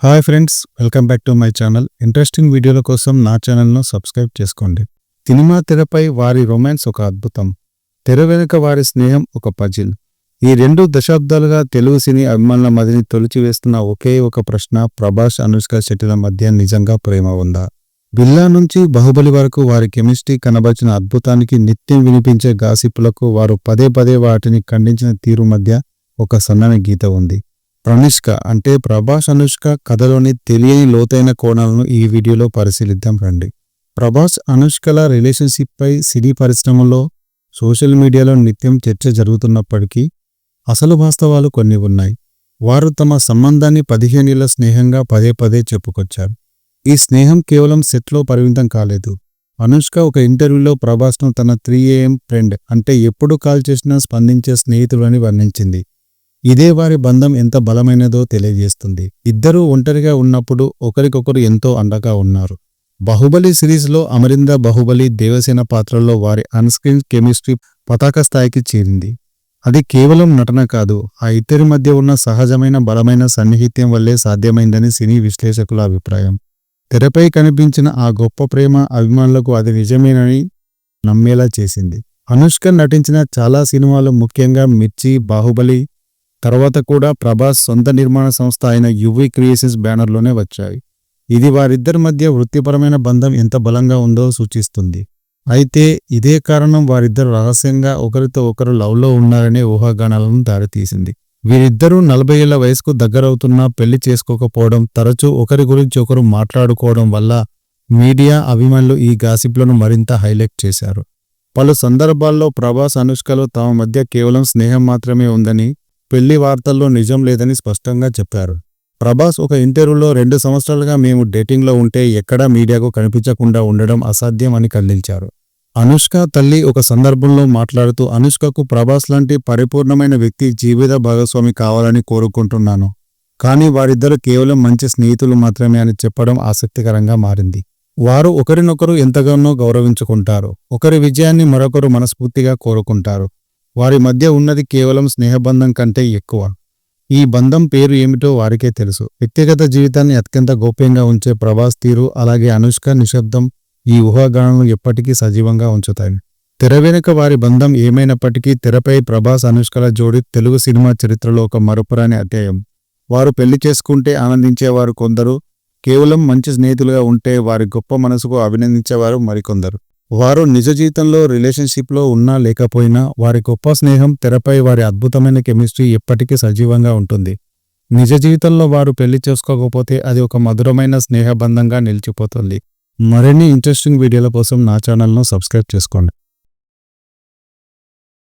Hi friends, welcome back to my channel. Interesting వీడియోల కోసం నా ఛానల్ను సబ్స్క్రైబ్ చేసుకోండి. సినిమా తెరపై వారి రొమాన్స్ ఒక అద్భుతం, తెర వెనుక వారి స్నేహం ఒక పజిల్. ఈ 2 దశాబ్దాలుగా తెలుగు సినీ అభిమానుల మదిని తొలిచివేస్తున్న ఒకే ఒక ప్రశ్న, ప్రభాస్ అనుష్క శెట్టిల మధ్య నిజంగా ప్రేమ ఉందా? బిల్లా నుంచి బాహుబలి వరకు వారి కెమిస్ట్రీ కనబరిచిన అద్భుతానికి నిత్యం వినిపించే గాసిప్పులకు వారు పదే పదే వాటిని ఖండించిన తీరు మధ్య ఒక సన్నని గీత ఉంది. ప్రనిష్క అంటే ప్రభాస్ అనుష్క కథలోని తెలియని లోతైన కోణాలను ఈ వీడియోలో పరిశీలిద్దాం రండి. ప్రభాస్ అనుష్కల రిలేషన్షిప్ పై సినీ పరిశ్రమలో, సోషల్ మీడియాలో నిత్యం చర్చ జరుగుతున్నప్పటికీ అసలు వాస్తవాలు కొన్ని ఉన్నాయి. వారు తమ సంబంధాన్ని 15 ఏళ్ల స్నేహంగా పదే పదే చెప్పుకొచ్చారు. ఈ స్నేహం కేవలం సెట్లో పరిమితం కాలేదు. అనుష్క ఒక ఇంటర్వ్యూలో ప్రభాస్ను తన 3 AM ఫ్రెండ్, అంటే ఎప్పుడు కాల్ చేసినా స్పందించే స్నేహితులని వర్ణించింది. ఇదే వారి బంధం ఎంత బలమైనదో తెలియజేస్తుంది. ఇద్దరూ ఒంటరిగా ఉన్నప్పుడు ఒకరికొకరు ఎంతో అండగా ఉన్నారు. బాహుబలి సిరీస్లో అమరీంద్ర బాహుబలి, దేవసేన పాత్రల్లో వారి అన్స్క్రీన్ కెమిస్ట్రీ పతాక స్థాయికి చేరింది. అది కేవలం నటన కాదు, ఆ ఇద్దరి మధ్య ఉన్న సహజమైన బలమైన సన్నిహిత్యం వల్లే సాధ్యమైందని సినీ విశ్లేషకుల అభిప్రాయం. తెరపై కనిపించిన ఆ గొప్ప ప్రేమ అభిమానులకు అది నిజమేనని నమ్మేలా చేసింది. అనుష్క నటించిన చాలా సినిమాలు, ముఖ్యంగా మిర్చి, బాహుబలి తర్వాత కూడా ప్రభాస్ సొంత నిర్మాణ సంస్థ అయిన యువి క్రియేషన్స్ బ్యానర్లోనే వచ్చాయి. ఇది వారిద్దరి మధ్య వృత్తిపరమైన బంధం ఎంత బలంగా ఉందో సూచిస్తుంది. అయితే ఇదే కారణం వారిద్దరు రహస్యంగా ఒకరితో ఒకరు లవ్లో ఉన్నారనే ఊహాగానాలను దారితీసింది. వీరిద్దరూ 40 ఏళ్ల వయసుకు దగ్గరవుతున్నా పెళ్లి చేసుకోకపోవడం, తరచూ ఒకరి గురించి ఒకరు మాట్లాడుకోవడం వల్ల మీడియా, అభిమానులు ఈ గాసిప్లను మరింత హైలైట్ చేశారు. పలు సందర్భాల్లో ప్రభాస్ అనుష్కలో తమ మధ్య కేవలం స్నేహం మాత్రమే ఉందని, పెళ్లి వార్తల్లో నిజం లేదని స్పష్టంగా చెప్పారు. ప్రభాస్ ఒక ఇంటర్వ్యూలో 2 సంవత్సరాలుగా మేము డేటింగ్లో ఉంటే ఎక్కడా మీడియాకు కనిపించకుండా ఉండడం అసాధ్యం అని ఖండించారు. అనుష్క తల్లి ఒక సందర్భంలో మాట్లాడుతూ, అనుష్కకు ప్రభాస్ లాంటి పరిపూర్ణమైన వ్యక్తి జీవిత భాగస్వామి కావాలని కోరుకుంటున్నాను, కానీ వారిద్దరూ కేవలం మంచి స్నేహితులు మాత్రమే అని చెప్పడం ఆసక్తికరంగా మారింది. వారు ఒకరినొకరు ఎంతగానో గౌరవించుకుంటారు, ఒకరి విజయాన్ని మరొకరు మనస్ఫూర్తిగా కోరుకుంటారు. వారి మధ్య ఉన్నది కేవలం స్నేహబంధం కంటే ఎక్కువ. ఈ బంధం పేరు ఏమిటో వారికే తెలుసు. వ్యక్తిగత జీవితాన్ని అత్యంత గోప్యంగా ఉంచే ప్రభాస్ తీరు, అలాగే అనుష్క నిశ్శబ్దం ఈ ఊహాగానాలను ఎప్పటికీ సజీవంగా ఉంచుతాయి. తెర వెనుక వారి బంధం ఏమైనప్పటికీ తెరపై ప్రభాస్ అనుష్కల జోడి తెలుగు సినిమా చరిత్రలో ఒక మరపురాని అధ్యాయం. వారు పెళ్లి చేసుకుంటే ఆనందించేవారు కొందరు, కేవలం మంచి స్నేహితులుగా ఉంటే వారి గొప్ప మనసుకు అభినందించేవారు మరికొందరు. వారు నిజ జీవితంలో రిలేషన్షిప్లో ఉన్నా లేకపోయినా వారి గొప్ప స్నేహం, తెరపై వారి అద్భుతమైన కెమిస్ట్రీ ఎప్పటికీ సజీవంగా ఉంటుంది. నిజ జీవితంలో వారు పెళ్లి చేసుకోకపోతే అది ఒక మధురమైన స్నేహబంధంగా నిలిచిపోతుంది. మరిన్ని ఇంట్రెస్టింగ్ వీడియోల కోసం నా ఛానల్ను సబ్స్క్రైబ్ చేసుకోండి.